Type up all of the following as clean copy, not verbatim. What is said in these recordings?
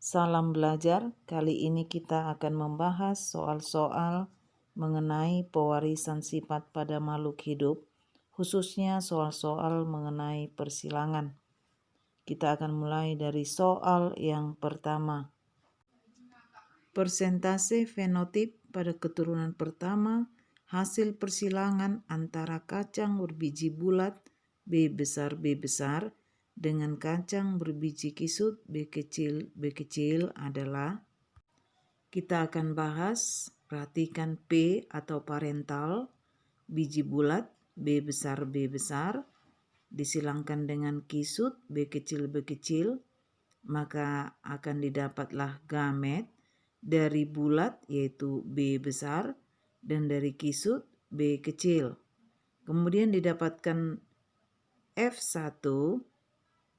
Salam belajar, kali ini kita akan membahas soal-soal mengenai pewarisan sifat pada makhluk hidup, khususnya soal-soal mengenai persilangan. Kita akan mulai dari soal yang pertama. Persentase fenotip pada keturunan pertama hasil persilangan antara kacang berbiji bulat B besar dengan kacang berbiji kisut B kecil adalah, kita akan bahas, perhatikan P atau parental, biji bulat B besar disilangkan dengan kisut B kecil, maka akan didapatlah gamet dari bulat yaitu B besar dan dari kisut B kecil. Kemudian didapatkan F1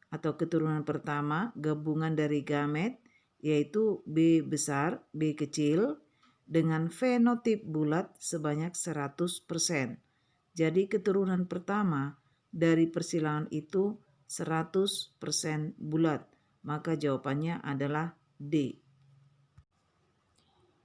atau keturunan pertama gabungan dari gamet yaitu B besar B kecil dengan fenotip bulat sebanyak 100%. Jadi keturunan pertama dari persilangan itu 100% bulat. Maka jawabannya adalah D.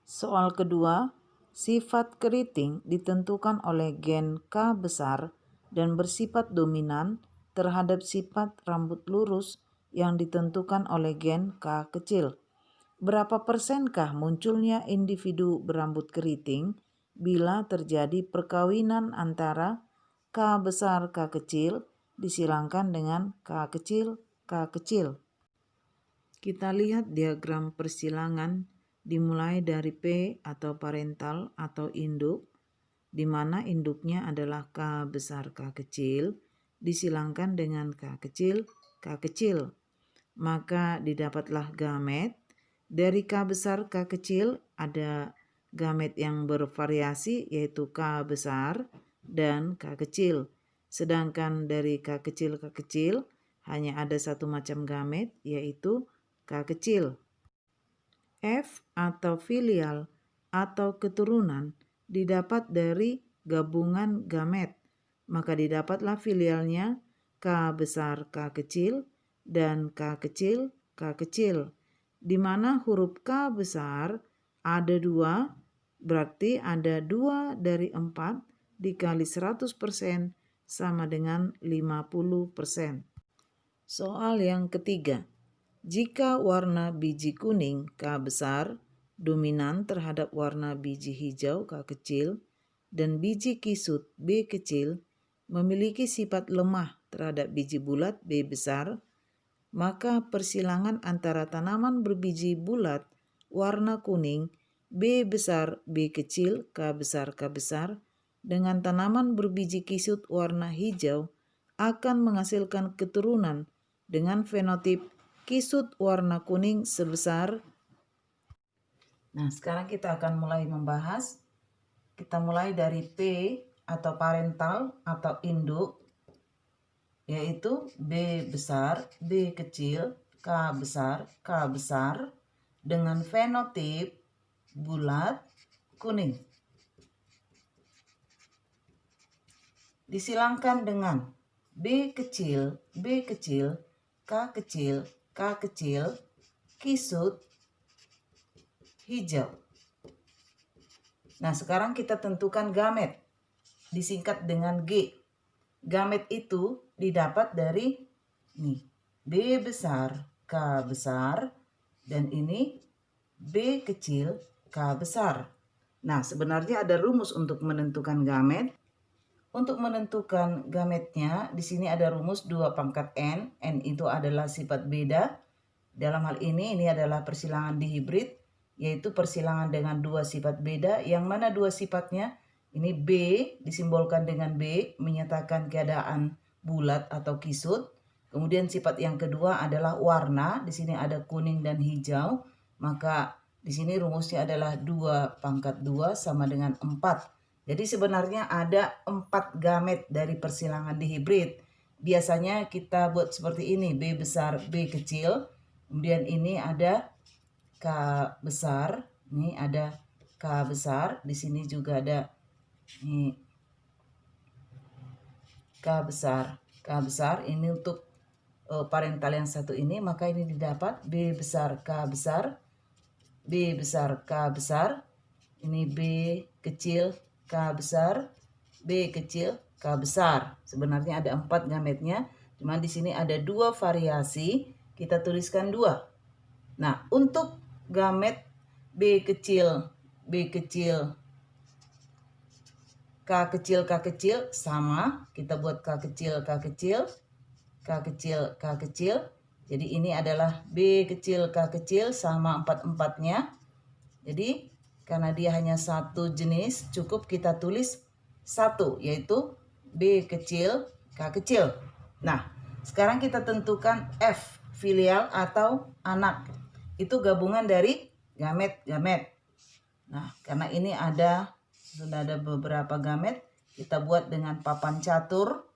Soal kedua, sifat keriting ditentukan oleh gen K besar dan bersifat dominan terhadap sifat rambut lurus yang ditentukan oleh gen K kecil. Berapa persenkah munculnya individu berambut keriting bila terjadi perkawinan antara K besar K kecil disilangkan dengan K kecil K kecil? Kita lihat diagram persilangan dimulai dari P atau parental atau induk, di mana induknya adalah K besar K kecil, disilangkan dengan K kecil K kecil. Maka didapatlah gamet. Dari K besar K kecil ada gamet yang bervariasi yaitu K besar dan K kecil. Sedangkan dari K kecil hanya ada satu macam gamet yaitu K kecil. F atau filial atau keturunan didapat dari gabungan gamet, maka didapatlah filialnya K besar K kecil dan K kecil K kecil, di mana huruf K besar ada 2, berarti ada 2 dari 4 dikali 100% sama dengan 50%. Soal yang ketiga. Jika warna biji kuning K besar dominan terhadap warna biji hijau K kecil dan biji kisut B kecil memiliki sifat lemah terhadap biji bulat B besar, maka persilangan antara tanaman berbiji bulat warna kuning B besar B kecil K besar dengan tanaman berbiji kisut warna hijau akan menghasilkan keturunan dengan fenotip kisut warna kuning sebesar. Nah, sekarang kita akan mulai membahas. Kita mulai dari P atau parental atau induk, yaitu B besar, B kecil, K besar dengan fenotip bulat kuning. Disilangkan dengan B kecil, K kecil, kisut hijau. Nah, sekarang kita tentukan gamet, disingkat dengan G. Gamet itu didapat dari B besar, K besar, dan ini B kecil, K besar. Nah, sebenarnya ada rumus untuk menentukan gamet. Untuk menentukan gametnya, di sini ada rumus 2 pangkat N. N itu adalah sifat beda. Dalam hal ini adalah persilangan dihibrid, yaitu persilangan dengan 2 sifat beda, yang mana 2 sifatnya, ini B disimbolkan dengan B, menyatakan keadaan bulat atau kisut. Kemudian sifat yang kedua adalah warna, di sini ada kuning dan hijau, maka di sini rumusnya adalah 2 pangkat 2 sama dengan 4. Jadi sebenarnya ada 4 gamet dari persilangan dihibrid. Biasanya kita buat seperti ini, B besar, B kecil. Kemudian ini ada K besar, ini ada K besar. Di sini juga ada ini K besar. K besar ini untuk parental yang satu ini, maka ini didapat B besar K besar, B besar K besar, ini B kecil K besar, B kecil K besar. Sebenarnya ada 4 gametnya, cuma di sini ada 2 variasi, kita tuliskan 2. Nah, untuk gamet B kecil K kecil sama, kita buat K kecil K kecil. Jadi ini adalah B kecil K kecil sama 4-4-nya. Jadi karena dia hanya satu jenis, cukup kita tulis 1, yaitu B kecil K kecil. Nah, sekarang kita tentukan F, filial atau anak. Itu gabungan dari gamet-gamet. Nah, karena ini sudah ada beberapa gamet, kita buat dengan papan catur.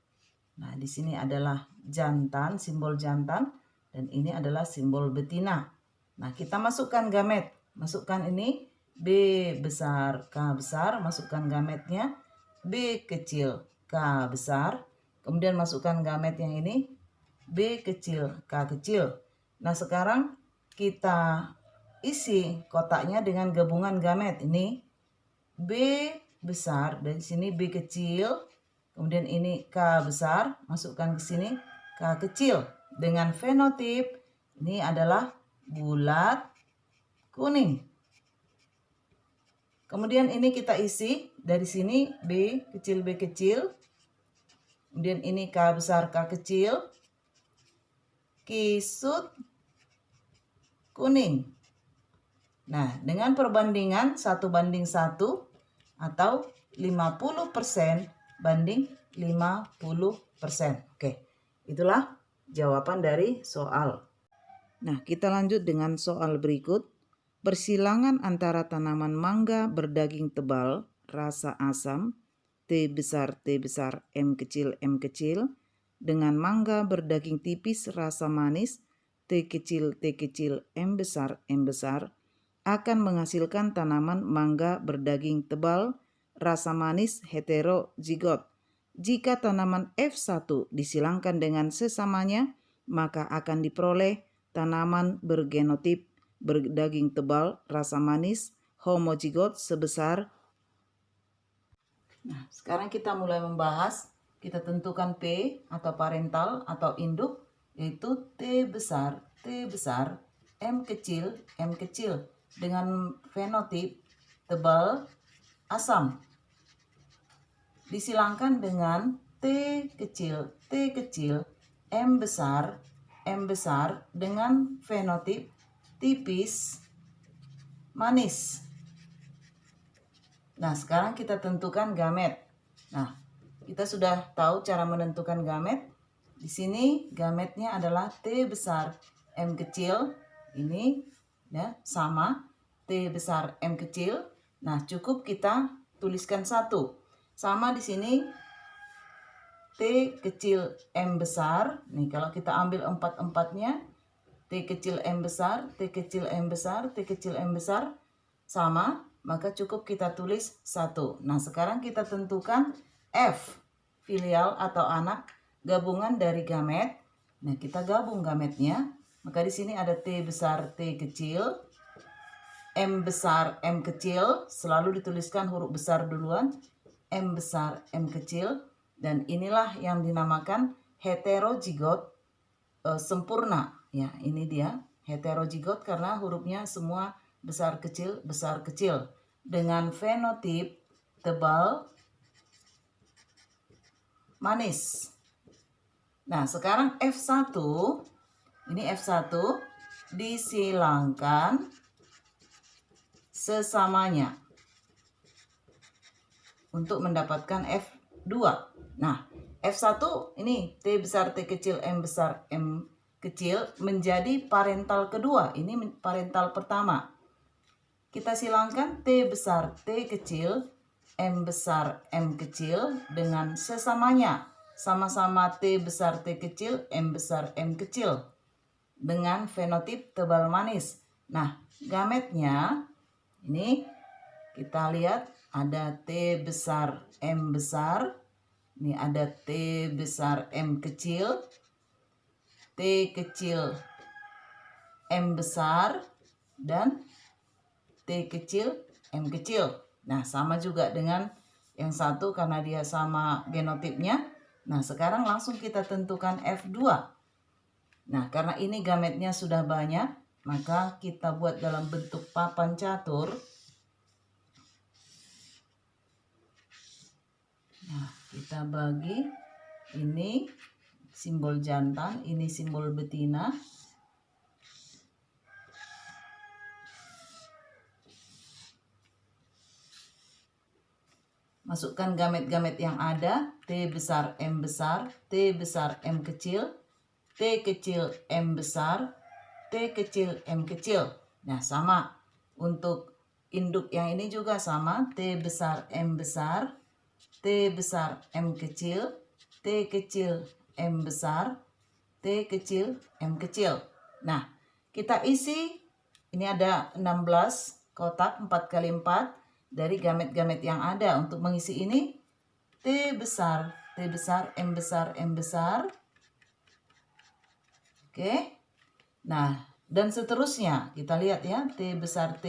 Nah, di sini adalah jantan, simbol jantan, dan ini adalah simbol betina. Nah, kita masukkan gamet. Masukkan ini B besar K besar, masukkan gametnya B kecil K besar. Kemudian masukkan gamet yang ini B kecil K kecil. Nah, sekarang kita isi kotaknya dengan gabungan gamet. Ini B besar, dari sini B kecil, kemudian ini K besar, masukkan ke sini K kecil. Dengan fenotip ini adalah bulat kuning. Kemudian ini kita isi dari sini B kecil, kemudian ini K besar K kecil, kisut kuning. Nah, dengan perbandingan 1:1 atau 50% banding 50%. Oke, itulah jawaban dari soal. Nah, kita lanjut dengan soal berikut. Persilangan antara tanaman mangga berdaging tebal, rasa asam, T besar, M kecil, dengan mangga berdaging tipis, rasa manis, T kecil, M besar, akan menghasilkan tanaman mangga berdaging tebal, rasa manis heterozigot. Jika tanaman F1 disilangkan dengan sesamanya, maka akan diperoleh tanaman bergenotip berdaging tebal, rasa manis, homozigot sebesar. Nah, sekarang kita mulai membahas. Kita tentukan P atau parental atau induk, yaitu T besar, M kecil, dengan fenotip tebal asam. Disilangkan dengan T kecil, M besar, dengan fenotip tipis manis. Nah, sekarang kita tentukan gamet. Nah, kita sudah tahu cara menentukan gamet. Di sini gametnya adalah T besar, M kecil. Ini ya sama T besar M kecil. Nah, cukup kita tuliskan 1. Sama di sini T kecil M besar. Nih, kalau kita ambil 4-4-nya, T kecil M besar, T kecil M besar, T kecil M besar sama, maka cukup kita tulis 1. Nah, sekarang kita tentukan F, filial atau anak, gabungan dari gamet. Nah, kita gabung gametnya. Maka di sini ada T besar T kecil, M besar M kecil, selalu dituliskan huruf besar duluan, M besar M kecil, dan inilah yang dinamakan heterozigot sempurna. Ya, ini dia heterozigot karena hurufnya semua besar kecil dengan fenotip tebal manis. Nah, sekarang F1, ini F1 disilangkan sesamanya untuk mendapatkan F2. Nah, F1 ini T besar T kecil M besar M kecil menjadi parental kedua. Ini parental pertama. Kita silangkan T besar T kecil M besar M kecil dengan sesamanya. Sama-sama T besar T kecil M besar M kecil dengan fenotip tebal manis. Nah, gametnya ini kita lihat ada T besar M besar. Ini ada T besar M kecil. T kecil M besar, dan T kecil M kecil. Nah, sama juga dengan yang satu karena dia sama genotipnya. Nah, sekarang langsung kita tentukan F2. Nah, karena ini gametnya sudah banyak, maka kita buat dalam bentuk papan catur. Nah, kita bagi ini simbol jantan, ini simbol betina. Masukkan gamet-gamet yang ada, T besar M besar, T besar M kecil, T kecil M besar, T kecil M kecil. Nah, sama. Untuk induk yang ini juga sama, T besar M besar, T besar M kecil, T kecil M besar, T kecil M kecil. Nah, kita isi, ini ada 16 kotak 4x4 dari gamet-gamet yang ada. Untuk mengisi ini, T besar, M besar, M besar. Oke. Nah, dan seterusnya. Kita lihat ya, T besar,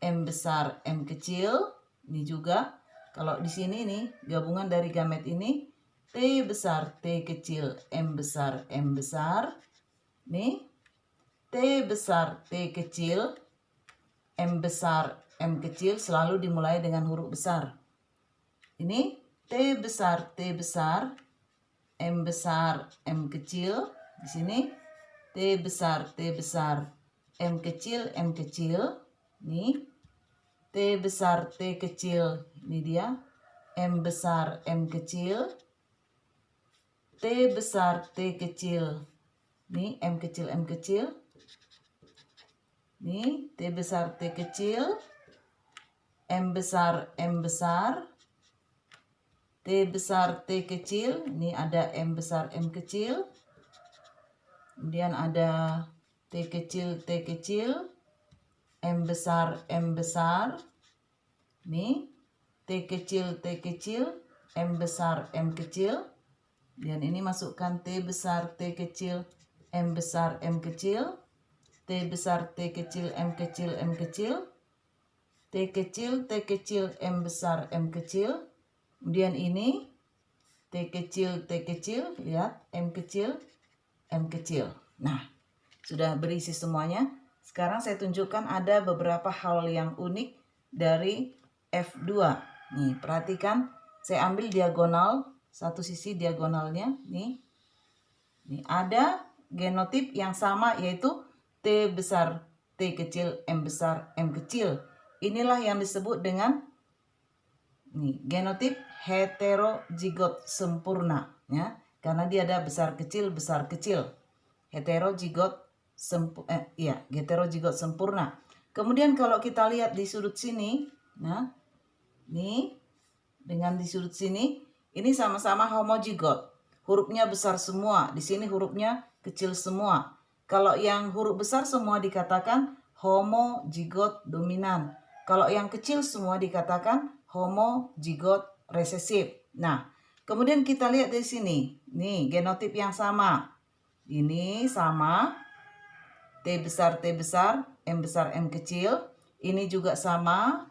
M besar, M kecil. Ini juga, kalau di sini nih, gabungan dari gamet ini, T besar, T kecil, M besar, M besar. Nih, T besar, T kecil, M besar, M kecil selalu dimulai dengan huruf besar. Ini T besar, M besar, M kecil. Di sini T besar, M kecil, M kecil. Nih, T besar, T kecil. Ini dia. M besar, M kecil. T besar, T kecil. Nih, M kecil, M kecil. Nih, T besar, T kecil. M besar, M besar. T besar, T kecil. Ini ada M besar, M kecil. Kemudian ada T kecil, T kecil. M besar, M besar. Nih, T kecil, T kecil. M besar, M kecil. Dan ini masukkan T besar, T kecil. M besar, M kecil. T besar, T kecil, M kecil, M kecil. T kecil, T kecil, M besar, M kecil. Kemudian ini T kecil, T kecil, lihat M kecil, M kecil. Nah, sudah berisi semuanya. Sekarang saya tunjukkan ada beberapa hal yang unik dari F2. Nih, perhatikan, saya ambil diagonal, satu sisi diagonalnya. Nih, ada genotip yang sama, yaitu T besar, T kecil, M besar, M kecil. Inilah yang disebut dengan genotip heterozigot sempurna, ya, karena dia ada besar kecil, heterozigot heterozigot sempurna. Kemudian kalau kita lihat di sudut sini, nah, nih dengan di sudut sini, ini sama-sama homozigot, hurufnya besar semua, di sini hurufnya kecil semua. Kalau yang huruf besar semua dikatakan homozigot dominan. Kalau yang kecil semua dikatakan homozigot resesif. Nah, kemudian kita lihat di sini. Nih, genotip yang sama. Ini sama. T besar, M besar, M kecil. Ini juga sama.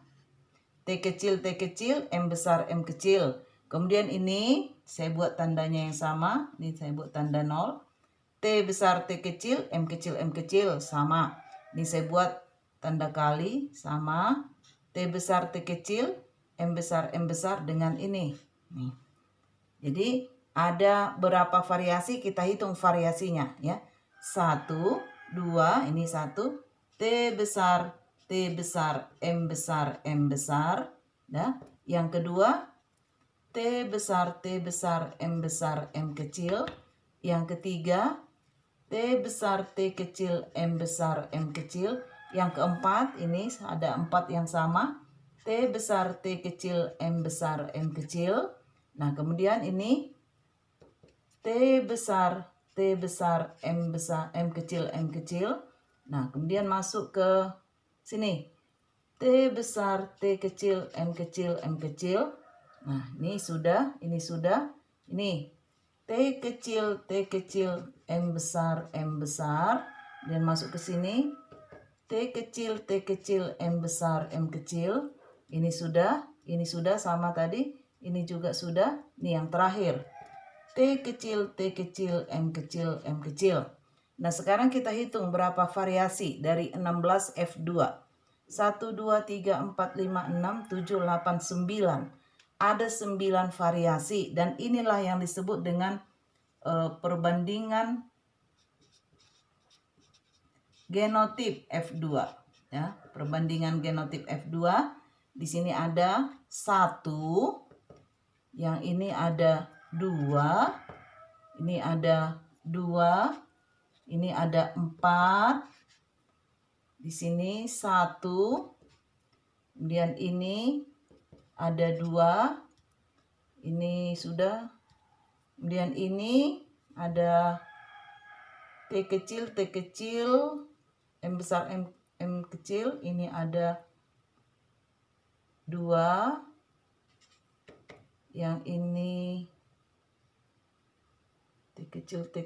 T kecil, M besar, M kecil. Kemudian ini saya buat tandanya yang sama. Ini saya buat tanda 0. T besar, T kecil, M kecil, M kecil. Sama. Ini saya buat tanda kali. Sama. T besar, T kecil, M besar dengan ini. Nih. Jadi ada berapa variasi, kita hitung variasinya ya. 1, 2, ini 1. T besar, M besar, M besar. Nah, yang kedua T besar, M besar, M kecil. Yang ketiga T besar, T kecil, M besar, M kecil. Yang keempat, ini ada 4 yang sama. T besar, T kecil, M besar, M kecil. Nah, kemudian ini T besar, M besar, M kecil, M kecil. Nah, kemudian masuk ke sini. T besar, T kecil, M kecil, M kecil. Nah, ini sudah. Ini T T kecil, M besar, dan masuk ke sini, T kecil, M besar, M kecil. Ini sudah sama tadi, ini juga sudah. Nih yang terakhir, T kecil, M kecil, M kecil. Nah sekarang kita hitung berapa variasi dari 16 F2. 1, 2, 3, 4, 5, 6, 7, 8, 9. Ada 9 variasi dan inilah yang disebut dengan perbandingan genotip F2 ya. Perbandingan genotip F2. Di sini ada 1, yang ini ada 2, ini ada 2, ini ada 4. Di sini 1, kemudian ini ada 2, ini sudah. Kemudian ini ada T kecil, M besar, M kecil. Ini ada 2. Yang ini T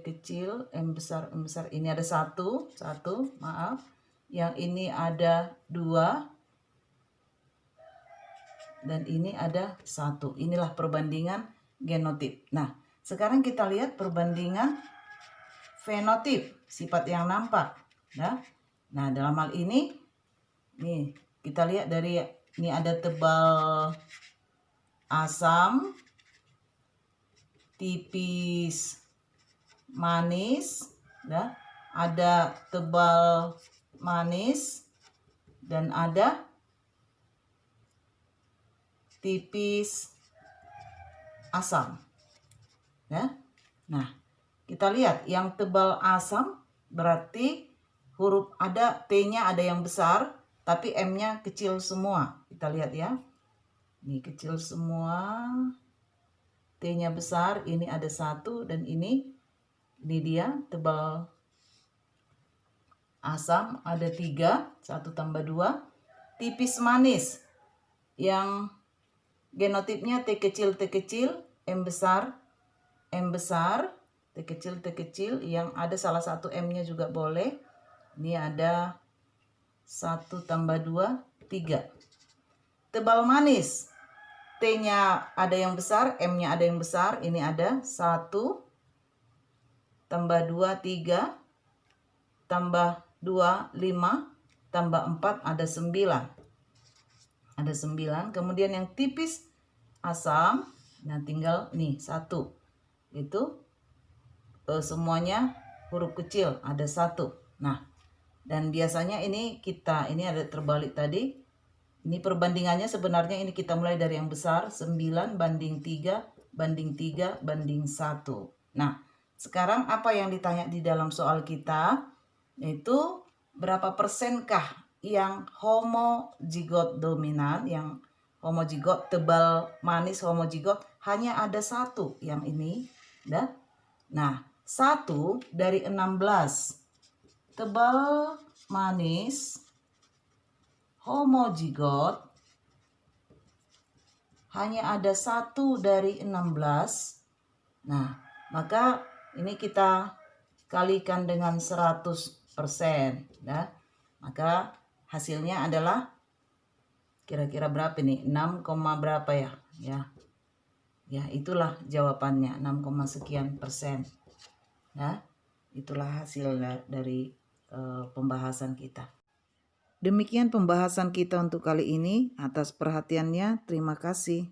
kecil, M besar. Ini ada 1, maaf. Yang ini ada 2. Dan ini ada 1. Inilah perbandingan genotip. Nah, sekarang kita lihat perbandingan fenotip, sifat yang nampak. Ya. Nah, dalam hal ini, nih kita lihat dari ini ada tebal asam, tipis manis, ya. Ada tebal manis dan ada tipis asam. Ya. Nah, kita lihat yang tebal asam berarti huruf ada T-nya ada yang besar, tapi M-nya kecil semua. Kita lihat ya. Ini kecil semua. T-nya besar, ini ada 1 dan ini dia tebal asam ada 3, 1 tambah 2. Tipis manis yang genotipnya T kecil, M besar, T kecil, yang ada salah satu M-nya juga boleh. Ini ada 1 tambah 2, 3. Tebal manis, T-nya ada yang besar, M-nya ada yang besar. Ini ada 1 tambah 2, 3, tambah 2, 5, tambah 4, ada 9. Ada 9. Kemudian yang tipis asam, nah tinggal nih 1. Itu semuanya huruf kecil, ada 1. Nah, dan biasanya ini ada terbalik tadi. Ini perbandingannya sebenarnya ini kita mulai dari yang besar, 9 banding 3 banding 3 banding 1. Nah, sekarang apa yang ditanya di dalam soal kita, yaitu berapa persenkah yang homozigot dominan, yang homozigot tebal manis homozigot hanya ada 1 yang ini, dah. Nah, 1 dari 16 tebal manis homozigot hanya ada 1 dari 16. Nah, maka ini kita kalikan dengan 100%, ya. Maka hasilnya adalah kira-kira berapa nih? 6, berapa ya? Ya, itulah jawabannya, 6, sekian persen. Ya, itulah hasil dari pembahasan kita. Demikian pembahasan kita untuk kali ini. Atas perhatiannya, terima kasih.